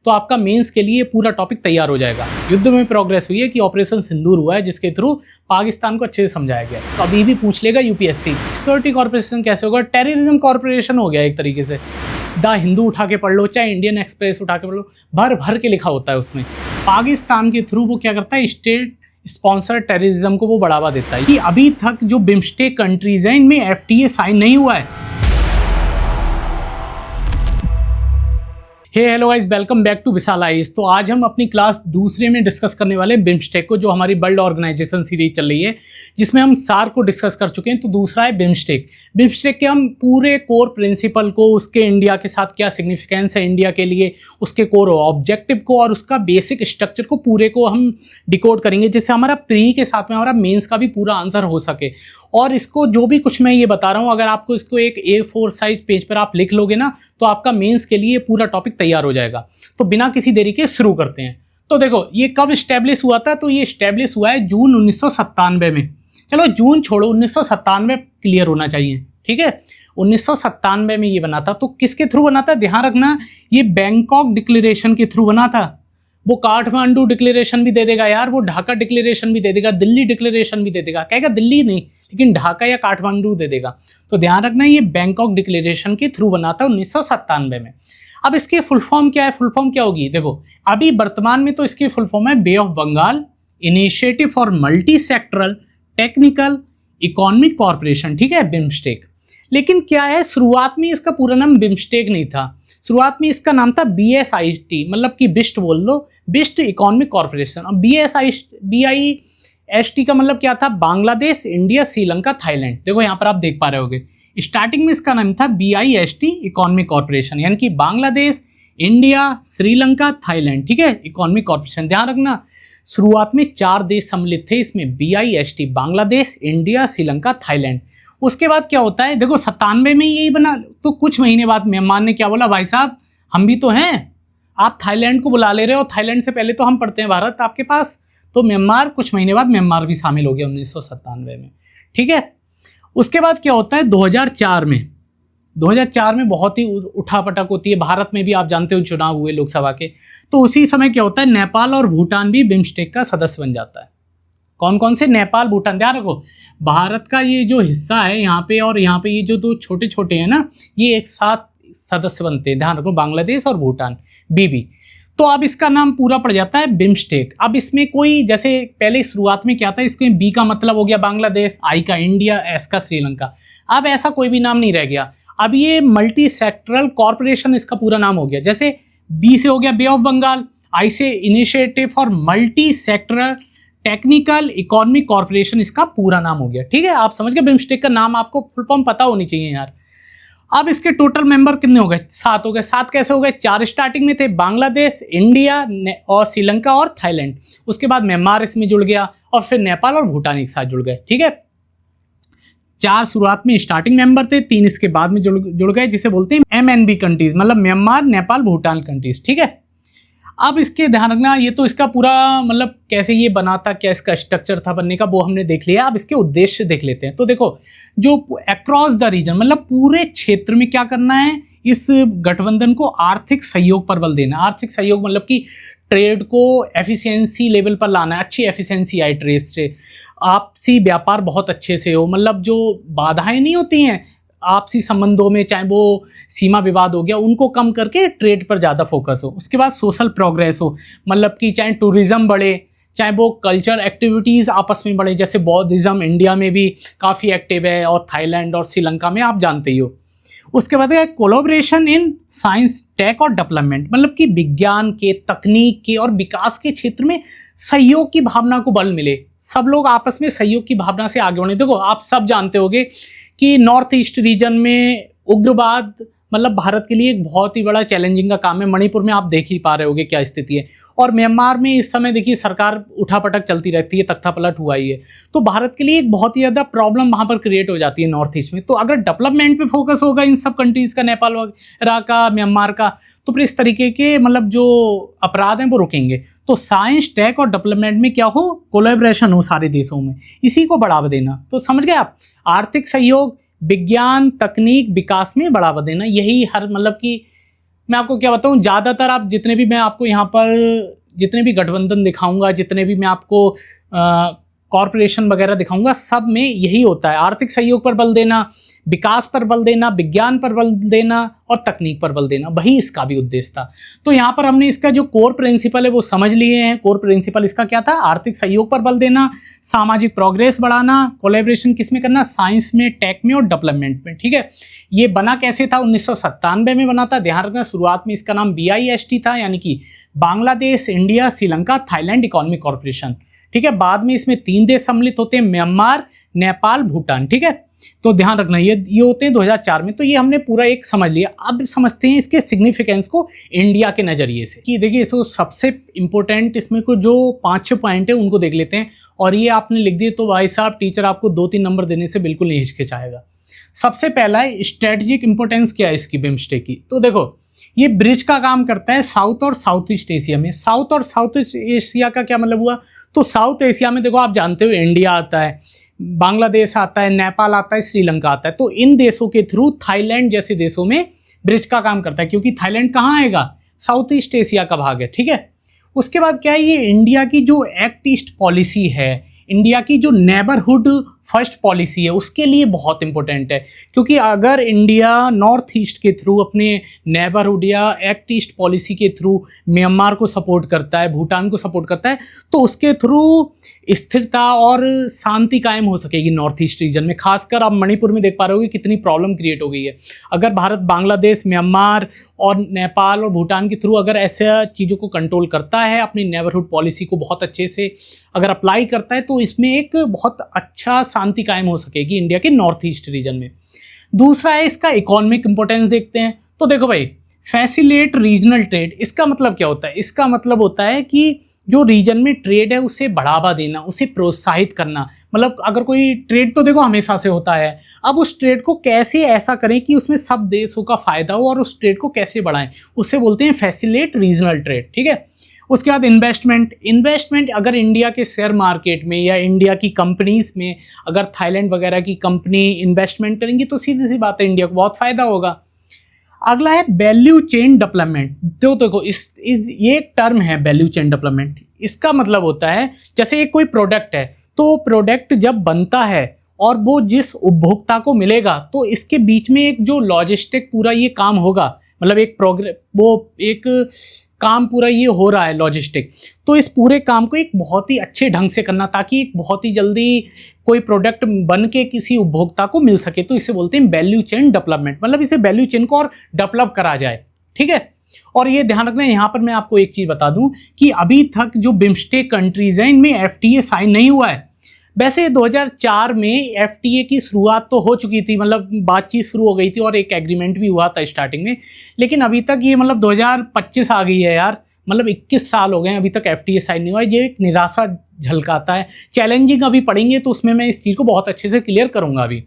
तो आपका मेंस के लिए पूरा टॉपिक तैयार हो जाएगा। युद्ध में प्रोग्रेस हुई है कि ऑपरेशन सिंदूर हुआ है, जिसके थ्रू पाकिस्तान को अच्छे से समझाया गया। तो अभी भी पूछ लेगा यूपीएससी, सिक्योरिटी कॉर्पोरेशन कैसे होगा? टेररिज्म कॉर्पोरेशन हो गया एक तरीके से। द हिंदू उठा के पढ़ लो, चाहे इंडियन एक्सप्रेस उठा के पढ़ लो, भर भर के लिखा होता है उसमें। पाकिस्तान के थ्रू वो क्या करता है? स्टेट स्पॉन्सर टेररिज्म को वो बढ़ावा देता है। कि अभी तक जो बिम्स्टेक कंट्रीज हैं, इनमें एफटीए साइन नहीं हुआ है। Hey hello guys, welcome back to Vishal IAS. तो आज हम अपनी क्लास दूसरे में डिस्कस करने वाले बिम्स्टेक को, जो हमारी वर्ल्ड ऑर्गेनाइजेशन सीरीज चल रही है, जिसमें हम सार्क को डिस्कस कर चुके हैं। तो दूसरा है बिम्स्टेक। बिम्स्टेक के हम पूरे कोर प्रिंसिपल को, उसके इंडिया के साथ क्या सिग्निफिकेंस है इंडिया के लिए, उसके कोर ऑब्जेक्टिव को और उसका बेसिक स्ट्रक्चर को पूरे को हम डिकोड करेंगे, जिससे हमारा प्री के साथ में हमारा मेंस का भी पूरा आंसर हो सके। और इसको जो भी कुछ मैं ये बता रहा हूँ, अगर आपको इसको एक A4 साइज पेज पर आप लिख लोगे ना, तो आपका मेंस के लिए पूरा टॉपिक तैयार हो जाएगा। तो बिना किसी देरी के शुरू करते हैं। तो देखो, ये कब इस्टेब्लिश हुआ था? तो ये इस्टेब्लिश हुआ है जून 1997 में। चलो जून छोड़ो, 1997 क्लियर होना चाहिए, ठीक है। 1997 में ये बना था। तो किसके थ्रू बना था? ध्यान रखना, ये बैंकॉक डिक्लेरेशन के थ्रू बना था। वो काठमांडू डिक्लेरेशन भी दे देगा यार, वो ढाका डिक्लेरेशन भी दे देगा, दिल्ली डिक्लेरेशन भी दे देगा। कहेगा दिल्ली नहीं, लेकिन ढाका या काठमांडू दे देगा। तो ध्यान रखना, ये बैंकॉक डिक्लेरेशन के थ्रू बना था 1997 में। अब इसकी फुल फॉर्म क्या है? फुल फॉर्म क्या होगी? देखो, अभी वर्तमान में तो इसकी फुल फॉर्म है Bay of Bengal initiative for multi sectoral technical economic corporation, ठीक है, बिम्स्टेक। लेकिन क्या है, शुरुआत में इसका पूरा नाम बिम्स्टेक नहीं था। शुरुआत में इसका नाम था BSIT, मतलब कि बिस्ट बोल लो, बिस्ट इकोनॉमिक कॉर्पोरेशन। अब BIST का मतलब क्या था? Bangladesh, India, Sri Lanka, Thailand. देखो यहाँ पर आप देख पा रहे होगे, स्टार्टिंग में इसका नाम था BIST इकोनॉमिक कॉर्पोरेशन, यानी कि बांग्लादेश, इंडिया, श्रीलंका, थाईलैंड, ठीक है, इकोनॉमिक कॉर्पोरेशन। ध्यान रखना, शुरुआत में 4 देश सम्मिलित थे इसमें, BIST, Bangladesh, India, Sri Lanka, Thailand. उसके बाद क्या होता है? देखो 97 में यही बना, तो कुछ महीने बाद म्यांमार ने क्या बोला? भाई साहब, हम भी तो हैं, आप थाईलैंड को बुला ले रहे हो, थाईलैंड से पहले तो हम पढ़ते हैं भारत आपके पास। तो म्यांमार, कुछ महीने बाद म्यांमार भी शामिल हो गया 1997 में, ठीक है। उसके बाद क्या होता है? 2004 में बहुत ही उठापटक होती है। भारत में भी आप जानते हो चुनाव हुए लोकसभा के, तो उसी समय क्या होता है? नेपाल और भूटान भी बिम्स्टेक का सदस्य बन जाता है। कौन कौन से? नेपाल, भूटान। ध्यान रखो, भारत का ये जो हिस्सा है यहाँ पे और यहाँ पे, ये जो 2 छोटे छोटे हैं ना, ये एक साथ सदस्य बनते हैं। ध्यान रखो, बांग्लादेश और भूटान, BB। तो अब इसका नाम पूरा पड़ जाता है बिम्स्टेक। अब इसमें कोई, जैसे पहले शुरुआत में क्या था, इसमें B का मतलब हो गया बांग्लादेश, I का इंडिया, S का श्रीलंका। अब ऐसा कोई भी नाम नहीं रह गया। अब ये मल्टी सेक्टरल कॉर्पोरेशन इसका पूरा नाम हो गया। जैसे B से हो गया बे ऑफ बंगाल, I से initiative for multi sectoral technical economic corporation इसका पूरा नाम हो गया, ठीक है। आप समझ गए, बिम्स्टेक का नाम आपको फुल फॉर्म पता होनी चाहिए यार। अब इसके टोटल मेंबर कितने हो गए? 7 हो गए। 7 कैसे हो गए? 4 स्टार्टिंग में थे, बांग्लादेश, इंडिया और श्रीलंका और थाईलैंड। उसके बाद म्यांमार इसमें जुड़ गया और फिर नेपाल और भूटान एक साथ जुड़ गए, ठीक है। 4 शुरुआत में स्टार्टिंग मेंबर थे, 3 इसके बाद में जुड़ गए, जिसे बोलते हैं MNB कंट्रीज, मतलब म्यांमार, नेपाल, भूटान कंट्रीज, ठीक है। अब इसके ध्यान रखना, ये तो इसका पूरा मतलब कैसे ये बना था, क्या इसका स्ट्रक्चर था बनने का, वो हमने देख लिया। अब इसके उद्देश्य देख लेते हैं। तो देखो, जो अक्रॉस द रीजन, मतलब पूरे क्षेत्र में क्या करना है, इस गठबंधन को आर्थिक सहयोग पर बल देना। आर्थिक सहयोग मतलब कि ट्रेड को एफिशिएंसी लेवल पर लाना है, अच्छी एफिशिएंसी आए ट्रेड से, आपसी व्यापार बहुत अच्छे से हो, मतलब जो बाधाएं नहीं होती हैं आपसी संबंधों में, चाहे वो सीमा विवाद हो गया, उनको कम करके ट्रेड पर ज़्यादा फोकस हो। उसके बाद सोशल प्रोग्रेस हो, मतलब कि चाहे टूरिज्म बढ़े, चाहे वो कल्चर एक्टिविटीज़ आपस में बढ़े। जैसे बौद्धिज्म इंडिया में भी काफ़ी एक्टिव है और थाईलैंड और श्रीलंका में आप जानते ही हो। उसके बाद है कोलैबोरेशन इन साइंस, टेक और डेवलपमेंट, मतलब कि विज्ञान के, तकनीक के और विकास के क्षेत्र में सहयोग की भावना को बल मिले, सब लोग आपस में सहयोग की भावना से आगे बढ़े। देखो, आप सब जानते होंगे कि नॉर्थ ईस्ट रीजन में उग्रवाद मतलब भारत के लिए एक बहुत ही बड़ा चैलेंजिंग का काम है। मणिपुर में आप देख ही पा रहे होगे क्या स्थिति है, और म्यांमार में इस समय देखिए सरकार उठापटक चलती रहती है, तख्ता पलट हुआ ही है। तो भारत के लिए एक बहुत ही ज़्यादा प्रॉब्लम वहाँ पर क्रिएट हो जाती है नॉर्थ ईस्ट में। तो अगर डेवलपमेंट पे फोकस होगा इन सब कंट्रीज़ का, नेपाल वगैरह का, म्यांमार का, तो फिर इस तरीके के मतलब जो अपराध हैं वो रुकेंगे। तो साइंस, टेक और डेवलपमेंट में क्या हो, कोलैबोरेशन हो सारे देशों में, इसी को बढ़ावा देना। तो समझ गए आप, आर्थिक सहयोग, विज्ञान, तकनीक, विकास में बढ़ावा देना, यही हर मतलब कि मैं आपको क्या बताऊं, ज़्यादातर आप जितने भी मैं आपको यहाँ पर जितने भी गठबंधन दिखाऊंगा, जितने भी मैं आपको कॉरपोरेशन वगैरह दिखाऊंगा, सब में यही होता है, आर्थिक सहयोग पर बल देना, विकास पर बल देना, विज्ञान पर बल देना और तकनीक पर बल देना, वही इसका भी उद्देश्य था। तो यहाँ पर हमने इसका जो कोर प्रिंसिपल है वो समझ लिए हैं। कोर प्रिंसिपल इसका क्या था? आर्थिक सहयोग पर बल देना, सामाजिक प्रोग्रेस बढ़ाना, कोलैबोरेशन किस में करना? साइंस में, टेक में और डेवलपमेंट में। ठीक है, ये बना कैसे था? 1997 में बना था। ध्यान रखना, शुरुआत में इसका नाम BIST था, यानी कि Bangladesh India Sri Lanka Thailand economic corporation. ठीक है, बाद में इसमें 3 देश सम्मिलित होते हैं, म्यांमार, नेपाल, भूटान। ठीक है, तो ध्यान रखना ये होते हैं 2004 में। तो ये हमने पूरा एक समझ लिया। अब समझते हैं इसके सिग्निफिकेंस को इंडिया के नज़रिए से, कि देखिए तो सबसे इंपॉर्टेंट इसमें को जो 5-6 पॉइंट है उनको देख लेते हैं। और ये आपने लिख दिए तो भाई साहब टीचर आपको 2-3 नंबर देने से बिल्कुल नहीं हिचकिचाएगा। सबसे पहला है स्ट्रेटजिक इंपॉर्टेंस क्या है इसकी बिम्स्टेक की। तो देखो ये ब्रिज का काम करता है साउथ और साउथ ईस्ट एशिया में। साउथ और साउथ ईस्ट एशिया का क्या मतलब हुआ? तो साउथ एशिया में देखो आप जानते हो इंडिया आता है, बांग्लादेश आता है, नेपाल आता है, श्रीलंका आता है। तो इन देशों के थ्रू थाईलैंड जैसे देशों में ब्रिज का काम करता है, क्योंकि थाईलैंड कहाँ आएगा? साउथ ईस्ट एशिया का भाग है। ठीक है, उसके बाद क्या है, ये इंडिया की जो एक्ट ईस्ट पॉलिसी है, इंडिया की जो नेबरहुड फर्स्ट पॉलिसी है, उसके लिए बहुत इंपॉर्टेंट है। क्योंकि अगर इंडिया नॉर्थ ईस्ट के थ्रू अपने नेबरहुड या एक्ट ईस्ट पॉलिसी के थ्रू म्यांमार को सपोर्ट करता है, भूटान को सपोर्ट करता है, तो उसके थ्रू स्थिरता और शांति कायम हो सकेगी नॉर्थ ईस्ट रीजन में। खासकर आप मणिपुर में देख पा रहे हो कि कितनी प्रॉब्लम क्रिएट हो गई है। अगर भारत बांग्लादेश, म्यांमार और नेपाल और भूटान के थ्रू अगर ऐसे चीज़ों को कंट्रोल करता है, अपनी नेबरहुड पॉलिसी को बहुत अच्छे से अगर अप्लाई करता है, तो इसमें एक बहुत अच्छा शांति कायम हो सकेगी इंडिया के नॉर्थ ईस्ट रीजन में। दूसरा है इसका इकोनॉमिक इंपॉर्टेंस देखते हैं। तो देखो भाई, फैसिलिटेट रीजनल ट्रेड, इसका मतलब क्या होता है? इसका मतलब होता है कि जो रीजन में ट्रेड है उसे बढ़ावा देना, उसे प्रोत्साहित करना। मतलब अगर कोई ट्रेड तो देखो हमेशा से होता है, अब उस ट्रेड को कैसे ऐसा करें कि उसमें सब देशों का फायदा हो और उस ट्रेड को कैसे बढ़ाएं, उसे बोलते हैं फैसिलिटेट रीजनल ट्रेड। ठीक है, उसके बाद इन्वेस्टमेंट अगर इंडिया के शेयर मार्केट में या इंडिया की कंपनीज में अगर थाईलैंड वगैरह की कंपनी इन्वेस्टमेंट करेंगी तो सीधी सी बात है इंडिया को बहुत फायदा होगा। अगला है वैल्यू चेन डेवलपमेंट। तो देखो ये एक टर्म है वैल्यू चेन डेवलपमेंट। इसका मतलब होता है जैसे एक कोई प्रोडक्ट है, तो प्रोडक्ट जब बनता है और वो जिस उपभोक्ता को मिलेगा, तो इसके बीच में एक जो लॉजिस्टिक पूरा ये काम होगा, मतलब एक काम पूरा ये हो रहा है लॉजिस्टिक, तो इस पूरे काम को एक बहुत ही अच्छे ढंग से करना ताकि एक बहुत ही जल्दी कोई प्रोडक्ट बन के किसी उपभोक्ता को मिल सके, तो इसे बोलते हैं वैल्यू चेन डेवलपमेंट। मतलब इसे वैल्यू चेन को और डेवलप करा जाए। ठीक है, और ये ध्यान रखना, यहाँ पर मैं आपको एक चीज़ बता दूं कि अभी तक जो बिम्स्टेक कंट्रीज हैं इनमें FTA साइन नहीं हुआ है। वैसे 2004 में FTA की शुरुआत तो हो चुकी थी, मतलब बातचीत शुरू हो गई थी और एक एग्रीमेंट भी हुआ था स्टार्टिंग में, लेकिन अभी तक ये मतलब 2025 आ गई है यार, मतलब 21 साल हो गए अभी तक FTA साइन नहीं हुआ है। ये एक निराशा झलकाता है। चैलेंजिंग अभी पढ़ेंगे तो उसमें मैं इस चीज़ को बहुत अच्छे से क्लियर करूंगा। अभी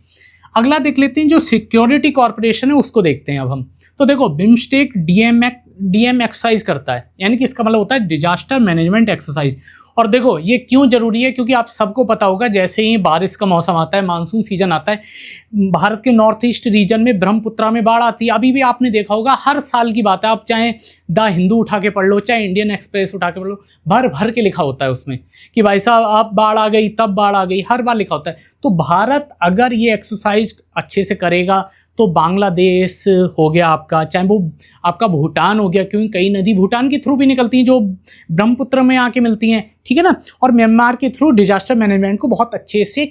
अगला देख लेते हैं, जो सिक्योरिटी कॉर्पोरेशन है उसको देखते हैं अब हम। तो देखो बिम्स्टेक DM एक्सरसाइज करता है, यानी कि इसका मतलब होता है डिजास्टर मैनेजमेंट एक्सरसाइज। और देखो ये क्यों जरूरी है, क्योंकि आप सबको पता होगा जैसे ही बारिश का मौसम आता है, मानसून सीजन आता है, भारत के नॉर्थ ईस्ट रीजन में ब्रह्मपुत्रा में बाढ़ आती है। अभी भी आपने देखा होगा, हर साल की बात है, आप चाहे द हिंदू उठा के पढ़ लो, चाहे इंडियन एक्सप्रेस उठा के पढ़ लो, भर भर के लिखा होता है उसमें कि भाई साहब आप बाढ़ आ गई, तब बाढ़ आ गई, हर बार लिखा होता है। तो भारत अगर ये एक्सरसाइज अच्छे से करेगा तो बांग्लादेश हो गया आपका, चाहे वो आपका भूटान हो गया, क्योंकि कई नदी भूटान के थ्रू भी निकलती हैं जो ब्रह्मपुत्र में आके मिलती हैं, ठीक है ना, और म्यांमार के थ्रू डिजास्टर मैनेजमेंट को बहुत अच्छे से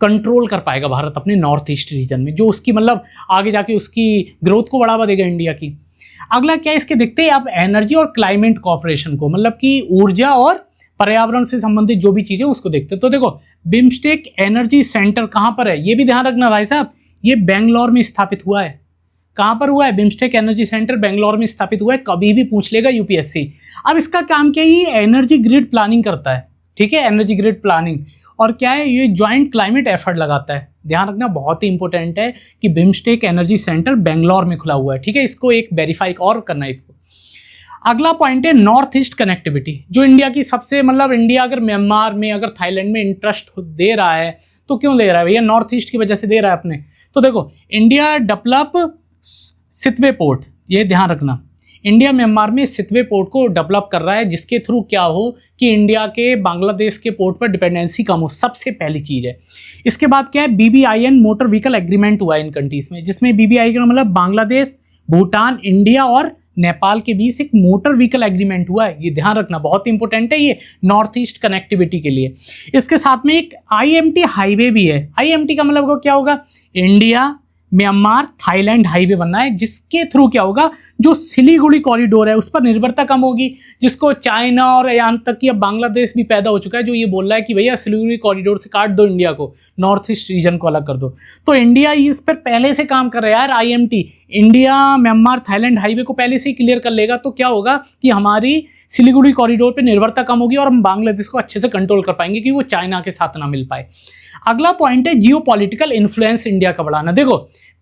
कंट्रोल कर पाएगा भारत अपने नॉर्थ ईस्ट रीजन में, जो उसकी मतलब आगे जाके उसकी ग्रोथ को बढ़ावा देगा इंडिया की। अगला क्या है, इसके देखते हैं आप एनर्जी और क्लाइमेट कॉर्पोरेशन को, मतलब कि ऊर्जा और पर्यावरण से संबंधित जो भी चीज़ें उसको देखते हैं। तो देखो बिम्स्टेक एनर्जी सेंटर कहाँ पर है, ये भी ध्यान रखना भाई साहब, ये बेंगलोर में स्थापित हुआ है। कहाँ पर हुआ है? बिम्स्टेक एनर्जी सेंटर बेंगलोर में स्थापित हुआ है, कभी भी पूछ लेगा यूपीएससी। अब इसका काम क्या है, ये एनर्जी ग्रिड प्लानिंग करता है, ठीक है, एनर्जी ग्रिड प्लानिंग। और क्या है, ये ज्वाइंट क्लाइमेट एफर्ट लगाता है। ध्यान रखना बहुत ही इंपॉर्टेंट है कि बिम्स्टेक एनर्जी सेंटर बेंगलोर में खुला हुआ है, ठीक है, इसको एक वेरीफाई और करना है इसको। अगला पॉइंट है नॉर्थ ईस्ट कनेक्टिविटी, जो इंडिया की सबसे मतलब इंडिया अगर म्यांमार में अगर थाईलैंड में इंटरेस्ट दे रहा है तो क्यों दे रहा है भैया, नॉर्थ ईस्ट की वजह से दे रहा है अपने। तो देखो इंडिया डेवलप सितवे पोर्ट, ये ध्यान रखना, इंडिया म्यांमार में सितवे पोर्ट को डेवलप कर रहा है, जिसके थ्रू क्या हो कि इंडिया के बांग्लादेश के पोर्ट पर डिपेंडेंसी कम हो, सबसे पहली चीज़ है। इसके बाद क्या है, BBIN मोटर व्हीकल एग्रीमेंट हुआ है इन कंट्रीज में, जिसमें BBI का मतलब बांग्लादेश, भूटान, इंडिया और नेपाल के बीच एक मोटर व्हीकल एग्रीमेंट हुआ है। ये ध्यान रखना बहुत इंपॉर्टेंट है, ये नॉर्थ ईस्ट कनेक्टिविटी के लिए। इसके साथ में एक IMT हाईवे भी है। IMT का मतलब क्या होगा, इंडिया म्यांमार थाईलैंड हाईवे बनना है, जिसके थ्रू क्या होगा, जो सिलीगुड़ी कॉरिडोर है उस पर निर्भरता कम होगी, जिसको चाइना और यहाँ तक कि अब बांग्लादेश भी पैदा हो चुका है जो ये बोल रहा है कि भैया सिलीगुड़ी कॉरिडोर से काट दो इंडिया को, नॉर्थ ईस्ट रीजन को अलग कर दो। तो इंडिया इस पर पहले से काम कर रहा है यार। IMT India Myanmar Thailand highway को पहले से ही क्लियर कर लेगा, तो क्या होगा कि हमारी सिलीगुड़ी कॉरिडोर पे निर्भरता कम होगी और हम बांग्लादेश को अच्छे से कंट्रोल कर पाएंगे कि वो चाइना के साथ ना मिल पाए। अगला पॉइंट है जियोपॉलिटिकल इन्फ्लुएंस इंडिया का बढ़ाना। देखो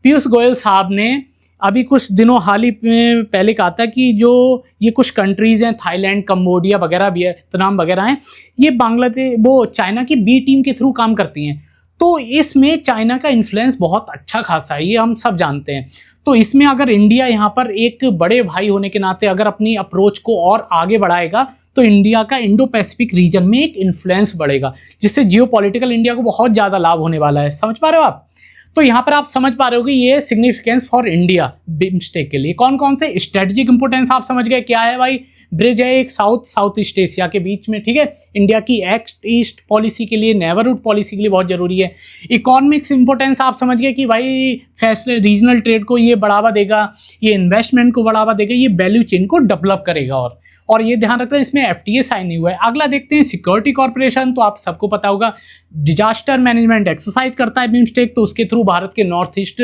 पीयूष गोयल साहब ने अभी कुछ दिनों हाल ही में पहले कहा था कि जो ये कुछ कंट्रीज़ हैं, थाईलैंड, कंबोडिया वगैरह भी है, वियतनाम वगैरह हैं, ये बांग्लादेश वो चाइना की B टीम के थ्रू काम करती हैं। तो इसमें चाइना का इन्फ्लुएंस बहुत अच्छा खासा है, ये हम सब जानते हैं। तो इसमें अगर इंडिया यहाँ पर एक बड़े भाई होने के नाते अगर अपनी अप्रोच को और आगे बढ़ाएगा तो इंडिया का इंडो पैसिफिक रीजन में एक इन्फ्लुएंस बढ़ेगा, जिससे जियोपॉलिटिकल इंडिया को बहुत ज़्यादा लाभ होने वाला है। समझ पा रहे हो आप? तो यहाँ पर आप समझ पा रहे हो कि ये सिग्निफिकेंस फॉर इंडिया बिम्स्टेक के लिए कौन कौन से स्ट्रेटेजिक इंपोर्टेंस आप समझ गए क्या है भाई। ब्रिज है एक साउथ ईस्ट एशिया के बीच में, ठीक है। इंडिया की एक्ट ईस्ट पॉलिसी के लिए, नेबरहुड पॉलिसी के लिए बहुत जरूरी है। इकोनॉमिक्स इंपोर्टेंस आप समझ गए कि भाई फैसले रीजनल ट्रेड को ये बढ़ावा देगा, ये इन्वेस्टमेंट को बढ़ावा देगा, ये वैल्यू चेन को डेवलप करेगा। और ये ध्यान रखना इसमें FTA साइन नहीं हुआ है। अगला देखते हैं सिक्योरिटी कॉर्पोरेशन। तो आप सबको पता होगा डिजास्टर मैनेजमेंट एक्सरसाइज करता है बिम्स्टेक, तो उसके थ्रू भारत के नॉर्थ ईस्ट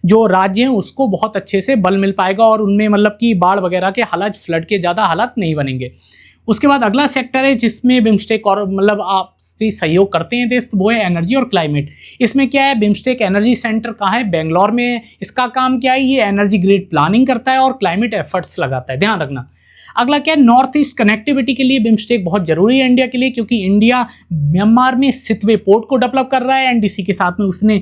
जो राज्य हैं उसको बहुत अच्छे से बल मिल पाएगा और उनमें मतलब कि बाढ़ वगैरह के हालात, फ्लड के ज़्यादा हालात नहीं बनेंगे। उसके बाद अगला सेक्टर है जिसमें बिम्स्टेक और मतलब आपसी सहयोग करते हैं देश, तो वो है एनर्जी और क्लाइमेट। इसमें क्या है, बिम्स्टेक एनर्जी सेंटर कहाँ है, बेंगलोर में है। इसका काम क्या है, ये एनर्जी ग्रिड प्लानिंग करता है और क्लाइमेट एफर्ट्स लगाता है, ध्यान रखना। अगला क्या है, नॉर्थ ईस्ट कनेक्टिविटी के लिए बिम्स्टेक बहुत जरूरी है इंडिया के लिए, क्योंकि इंडिया म्यांमार में सितवे पोर्ट को डेवलप कर रहा है एंड इसी के साथ में उसने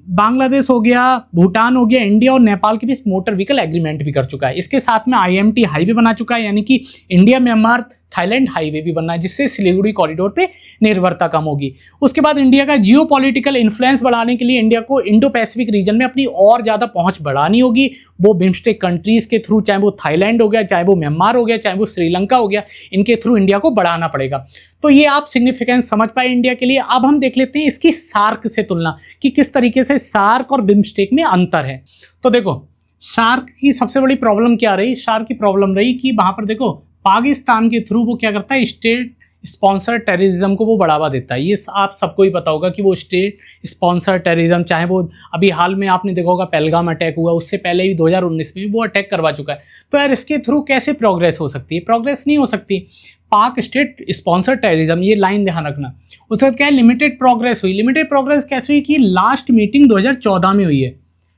बांग्लादेश हो गया, भूटान हो गया, इंडिया और नेपाल के बीच मोटर व्हीकल एग्रीमेंट भी कर चुका है। इसके साथ में IMT हाईवे बना चुका है, यानी कि इंडिया म्यांमार थाईलैंड हाईवे भी बनना है, जिससे सिलीगुड़ी कॉरिडोर पे निर्भरता कम होगी। उसके बाद इंडिया का जियोपॉलिटिकल इन्फ्लुएंस बढ़ाने के लिए इंडिया को इंडो पैसिफिक रीजन में अपनी और ज़्यादा पहुंच बढ़ानी होगी, वो बिम्स्टेक कंट्रीज के थ्रू, चाहे वो थाईलैंड हो गया, चाहे वो म्यांमार हो गया, चाहे वो श्रीलंका हो गया, इनके थ्रू इंडिया को बढ़ाना पड़ेगा। तो ये आप सिग्निफिकेंस समझ पाए इंडिया के लिए। अब हम देख लेते हैं इसकी सार्क से तुलना कि किस तरीके से सार्क और बिम्स्टेक में अंतर है। तो देखो सार्क की सबसे बड़ी प्रॉब्लम क्या रही, सार्क की प्रॉब्लम रही कि वहाँ पर देखो पाकिस्तान के थ्रू वो क्या करता है, स्टेट स्पॉन्सर टेररिज्म को वो बढ़ावा देता है। ये आप सबको ही पता होगा कि वो स्टेट स्पॉन्सर टेररिज्म, चाहे वो अभी हाल में आपने देखा होगा पहलगाम अटैक हुआ, उससे पहले भी 2019 में भी वो अटैक करवा चुका है। तो यार इसके थ्रू कैसे प्रोग्रेस हो सकती है, प्रोग्रेस नहीं हो सकती। पाक स्टेट स्पॉन्सर टेररिज्म, ये लाइन ध्यान रखना। उसके बाद क्या है, लिमिटेड प्रोग्रेस हुई। लिमिटेड प्रोग्रेस कैसे हुई कि लास्ट मीटिंग 2014 में हुई है,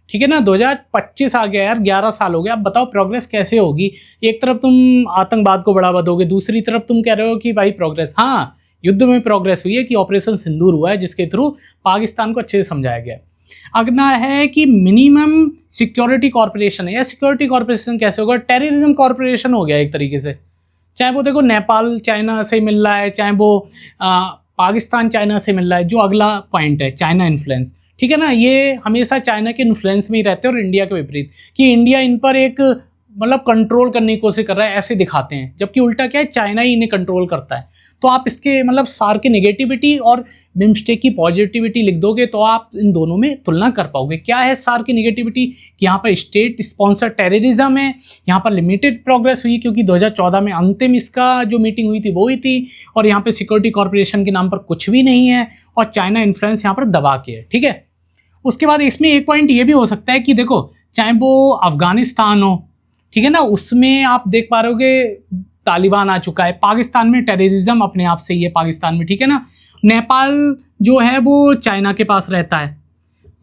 ठीक है ना। 2025 आ गया यार, 11 साल हो गया। अब बताओ प्रोग्रेस कैसे होगी। एक तरफ तुम आतंकवाद को बढ़ावा दोगे, दूसरी तरफ तुम कह रहे हो कि भाई प्रोग्रेस, हाँ युद्ध में प्रोग्रेस हुई है कि ऑपरेशन सिंदूर हुआ है, जिसके थ्रू पाकिस्तान को अच्छे से समझाया गया। अगला है कि मिनिमम सिक्योरिटी कॉर्पोरेशन है। या सिक्योरिटी कॉर्पोरेशन कैसे होगा, टेररिज्म कॉर्पोरेशन हो गया एक तरीके से। चाहे वो देखो नेपाल चाइना से मिल रहा है, चाहे वो पाकिस्तान चाइना से मिल रहा है। जो अगला पॉइंट है चाइना इन्फ्लुएंस, ठीक है ना, ये हमेशा चाइना के इन्फ्लुएंस में ही रहते हैं और इंडिया के विपरीत, कि इंडिया इन पर एक मतलब कंट्रोल करने की कोशिश कर रहा है, ऐसे दिखाते हैं, जबकि उल्टा क्या है, चाइना ही इन्हें कंट्रोल करता है। तो आप इसके मतलब सार्क की नेगेटिविटी और बिम्स्टेक की पॉजिटिविटी लिख दोगे तो आप इन दोनों में तुलना कर पाओगे। क्या है सार्क की नेगेटिविटी कि यहाँ पर स्टेट स्पॉन्सर टेररिज्म है, यहाँ पर लिमिटेड प्रोग्रेस हुई क्योंकि 2014 में अंतिम इसका जो मीटिंग हुई थी वो ही थी, और यहाँ पे सिक्योरिटी कॉर्पोरेशन के नाम पर कुछ भी नहीं है, और चाइना इन्फ्लुएंस यहाँ पर दबा के है, ठीक है। उसके बाद इसमें एक पॉइंट ये भी हो सकता है कि देखो चाहे वो अफगानिस्तान हो, ठीक है ना, उसमें आप देख पा रहे होगे तालिबान आ चुका है। पाकिस्तान में टेररिज्म अपने आप से ही है पाकिस्तान में, ठीक है ना। नेपाल जो है वो चाइना के पास रहता है।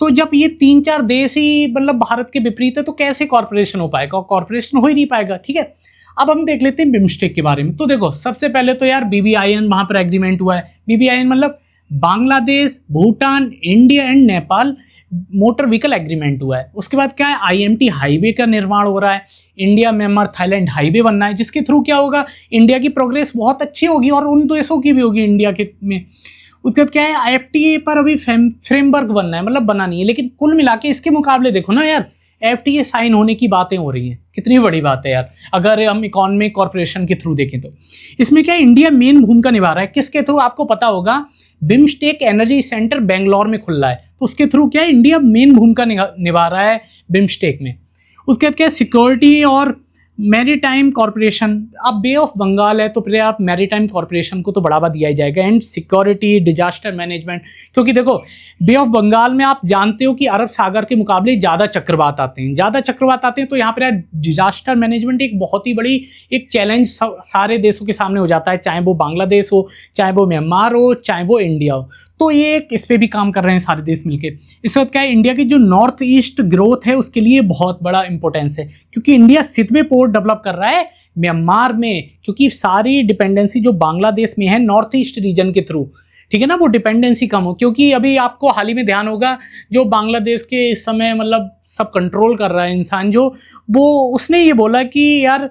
तो जब ये 3-4 देश ही मतलब भारत के विपरीत है तो कैसे कॉर्पोरेशन हो पाएगा, कॉर्पोरेशन हो ही नहीं पाएगा, ठीक है। अब हम देख लेते हैं बिम्स्टेक के बारे में। तो देखो सबसे पहले तो यार BBIN वहाँ पर एग्रीमेंट हुआ है। BBIN मतलब Bangladesh, Bhutan, India and Nepal motor vehicle agreement हुआ है। उसके बाद क्या है, IMT हाईवे का निर्माण हो रहा है, इंडिया म्यांमार थाईलैंड हाईवे बनना है, जिसके थ्रू क्या होगा, इंडिया की प्रोग्रेस बहुत अच्छी होगी और उन देशों की भी होगी इंडिया के में। उसके बाद क्या है, FTA पर अभी फ्रेमवर्क बनना है, मतलब बना नहीं है, लेकिन कुल मिला के इसके मुकाबले देखो ना यार, FTA साइन होने की बातें हो रही हैं, कितनी बड़ी बात है यार। अगर हम इकोनॉमिक कॉर्पोरेशन के थ्रू देखें तो इसमें क्या इंडिया मेन भूमिका निभा रहा है, किसके थ्रू आपको पता होगा, बिम्स्टेक एनर्जी सेंटर बेंगलोर में खुल रहा है, तो उसके थ्रू क्या है इंडिया मेन भूमिका निभा रहा है बिम्स्टेक में। उसके बाद क्या है, सिक्योरिटी और मैरीटाइम कॉर्पोरेशन, अब बे ऑफ बंगाल है तो फिर आप मैरीटाइम कॉर्पोरेशन को तो बढ़ावा दिया ही जाएगा, एंड सिक्योरिटी, डिजास्टर मैनेजमेंट, क्योंकि देखो बे ऑफ बंगाल में आप जानते हो कि अरब सागर के मुकाबले ज़्यादा चक्रवात आते हैं, तो यहाँ पर यार डिजास्टर मैनेजमेंट एक बहुत ही बड़ी एक चैलेंज सारे देशों के सामने हो जाता है, चाहे वो बांग्लादेश हो, चाहे वो म्यांमार हो, चाहे वो इंडिया हो, तो ये एक इस पर भी काम कर रहे हैं सारे देश मिलके। इस वक्त क्या है, इंडिया की जो नॉर्थ ईस्ट ग्रोथ है उसके लिए बहुत बड़ा इंपॉर्टेंस है, क्योंकि इंडिया सितवे पोर्ट डेवलप कर रहा है म्यांमार में, क्योंकि सारी डिपेंडेंसी जो बांग्लादेश में है नॉर्थ ईस्ट रीजन के थ्रू, ठीक है ना, वो डिपेंडेंसी कम हो, क्योंकि अभी आपको हाल ही में ध्यान होगा जो बांग्लादेश के इस समय मतलब सब कंट्रोल कर रहा है इंसान जो, वो उसने ये बोला कि यार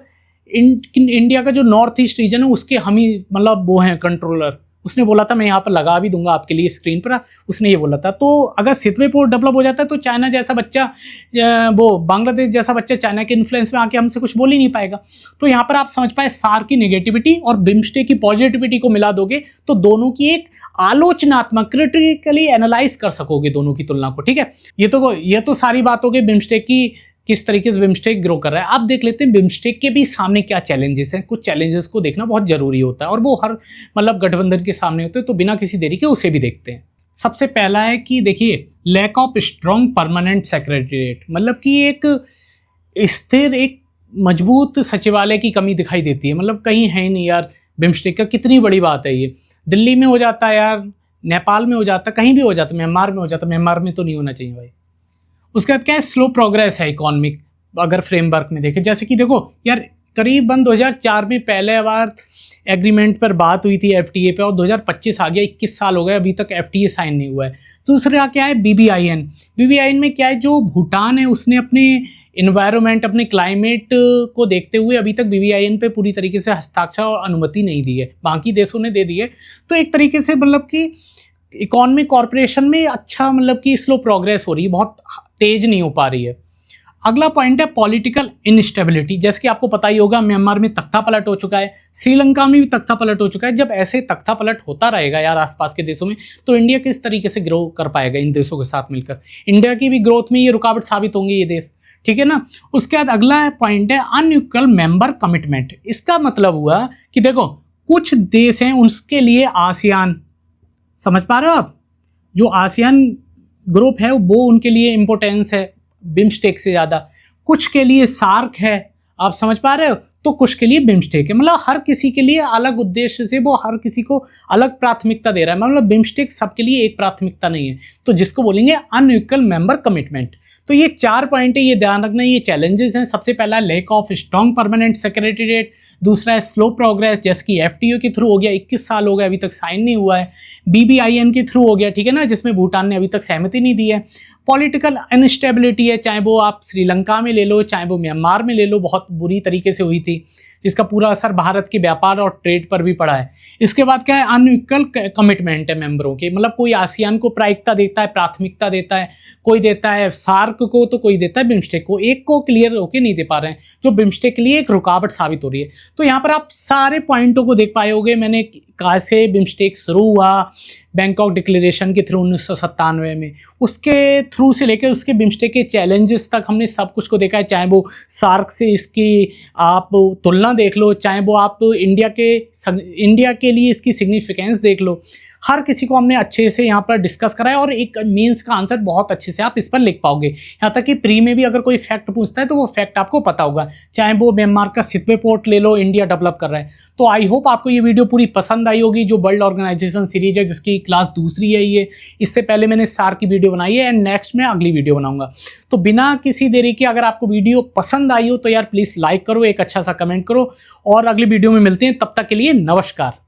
इंडिया का जो नॉर्थ ईस्ट रीजन है उसके हम ही मतलब वो हैं कंट्रोलर, उसने बोला था, मैं यहाँ पर लगा भी दूंगा आपके लिए स्क्रीन पर, उसने ये बोला था। तो अगर सितवे पोर्ट डेवलप हो जाता है तो चाइना जैसा बच्चा, वो बांग्लादेश जैसा बच्चा चाइना के इन्फ्लुएंस में आके हमसे कुछ बोल ही नहीं पाएगा। तो यहाँ पर आप समझ पाए सार्क की नेगेटिविटी और बिम्स्टेक की पॉजिटिविटी को मिला दोगे तो दोनों की एक आलोचनात्मक, क्रिटिकली एनालाइज कर सकोगे दोनों की तुलना को, ठीक है। ये तो सारी बात हो गई बिम्स्टेक की, किस तरीके से बिम्स्टेक ग्रो कर रहा है। अब देख लेते हैं बिम्स्टेक के भी सामने क्या चैलेंजेस हैं। कुछ चैलेंजेस को देखना बहुत जरूरी होता है और वो हर मतलब गठबंधन के सामने होते हैं, तो बिना किसी देरी के उसे भी देखते हैं। सबसे पहला है कि देखिए lack of strong permanent secretariat, मतलब कि एक स्थिर एक मजबूत सचिवालय की कमी दिखाई देती है, मतलब कहीं है ही नहीं यार बिम्स्टेक का। कितनी बड़ी बात है ये, दिल्ली में हो जाता है यार, नेपाल में हो जाता, कहीं भी हो जाता, म्यांमार में हो जाता, म्यांमार में तो नहीं होना चाहिए भाई। उसके बाद क्या है, स्लो प्रोग्रेस है इकोनॉमिक अगर फ्रेमवर्क में देखें, जैसे कि देखो यार करीबन 2004 में पहले बार एग्रीमेंट पर बात हुई थी FTA पे, और 2025 आ गया, 21 साल हो गए, अभी तक FTA साइन नहीं हुआ है। दूसरा क्या है, BBIN में क्या है, जो भूटान है उसने अपने इन्वायरमेंट, अपने क्लाइमेट को देखते हुए अभी तक BBIN पे पूरी तरीके से हस्ताक्षर और अनुमति नहीं दी है, बाकी देशों ने दे दी है। तो एक तरीके से मतलब कि इकोनॉमिक कॉर्पोरेशन में अच्छा मतलब कि स्लो प्रोग्रेस हो रही है, बहुत तेज नहीं हो पा रही है। अगला पॉइंट है पॉलिटिकल इनस्टेबिलिटी, जैसे कि आपको पता ही होगा म्यांमार में तख्ता पलट हो चुका है, श्रीलंका में भी तख्ता पलट हो चुका है। जब ऐसे तख्ता पलट होता रहेगा यार आसपास के देशों में, तो इंडिया किस तरीके से ग्रो कर पाएगा इन देशों के साथ मिलकर। इंडिया की भी ग्रोथ में ये रुकावट साबित होंगे ये देश, ठीक है ना। उसके बाद अगला पॉइंट है अनइक्वल मेंबर कमिटमेंट। इसका मतलब हुआ कि देखो कुछ देश हैं उसके लिए आसियान, समझ पा रहे हो आप, जो आसियान ग्रुप है वो उनके लिए इम्पोर्टेंस है बिम्स्टेक से ज़्यादा, कुछ के लिए सार्क है, आप समझ पा रहे हो, तो कुछ के लिए बिम्स्टेक है। मतलब हर किसी के लिए अलग उद्देश्य से वो हर किसी को अलग प्राथमिकता दे रहा है, मतलब बिम्स्टेक सबके लिए एक प्राथमिकता नहीं है, तो जिसको बोलेंगे अनइक्वल मेंबर कमिटमेंट। तो ये 4 पॉइंट है, ये ध्यान रखना, ये चैलेंजेस हैं। सबसे पहला lack of strong permanent secretariat, दूसरा है स्लो प्रोग्रेस, जैसे कि FTA के थ्रू हो गया, 21 साल हो गए अभी तक साइन नहीं हुआ है, BBIN के थ्रू हो गया, ठीक है ना, जिसमें भूटान ने अभी तक सहमति नहीं दी है। पॉलिटिकल अनस्टेबिलिटी है, चाहे वो आप श्रीलंका में ले लो, चाहे वो म्यांमार में ले लो, बहुत बुरी तरीके से हुई थी, जिसका पूरा असर भारत के व्यापार और ट्रेड पर भी पड़ा है। इसके बाद क्या है, अनइक्वल कमिटमेंट है मेंबरों के, मतलब कोई आसियान को प्रायिकता देता है, प्राथमिकता देता है, कोई देता है सार्क को, तो कोई देता है बिम्स्टेक को, एक को क्लियर होके नहीं दे पा रहे हैं, जो बिम्स्टेक के लिए एक रुकावट साबित हो रही है। तो यहाँ पर आप सारे पॉइंटों को देख पाए होगे, मैंने कहाँ से बिम्स्टेक शुरू हुआ, बैंकॉक डिक्लेरेशन के थ्रू 1997 में, उसके थ्रू से लेकर उसके बिम्स्टेक के चैलेंजेस तक हमने सब कुछ को देखा है। चाहे वो सार्क से इसकी आप तुलना देख लो, चाहे वो आप इंडिया के लिए इसकी सिग्निफिकेंस देख लो, हर किसी को हमने अच्छे से यहाँ पर डिस्कस करा है, और एक मेंस का आंसर बहुत अच्छे से आप इस पर लिख पाओगे। यहाँ तक कि प्री में भी अगर कोई फैक्ट पूछता है तो वो फैक्ट आपको पता होगा, चाहे वो म्यांमार का सितवे पोर्ट ले लो, इंडिया डेवलप कर रहा है। तो आई होप आपको ये वीडियो पूरी पसंद आई होगी, जो वर्ल्ड ऑर्गेनाइजेशन सीरीज है जिसकी क्लास दूसरी है ये। इससे पहले मैंने सार्क की वीडियो बनाई है, एंड नेक्स्ट में अगली वीडियो बनाऊंगा। तो बिना किसी देरी के अगर आपको वीडियो पसंद आई हो तो यार प्लीज़ लाइक करो, एक अच्छा सा कमेंट करो, और अगली वीडियो में मिलते हैं, तब तक के लिए नमस्कार।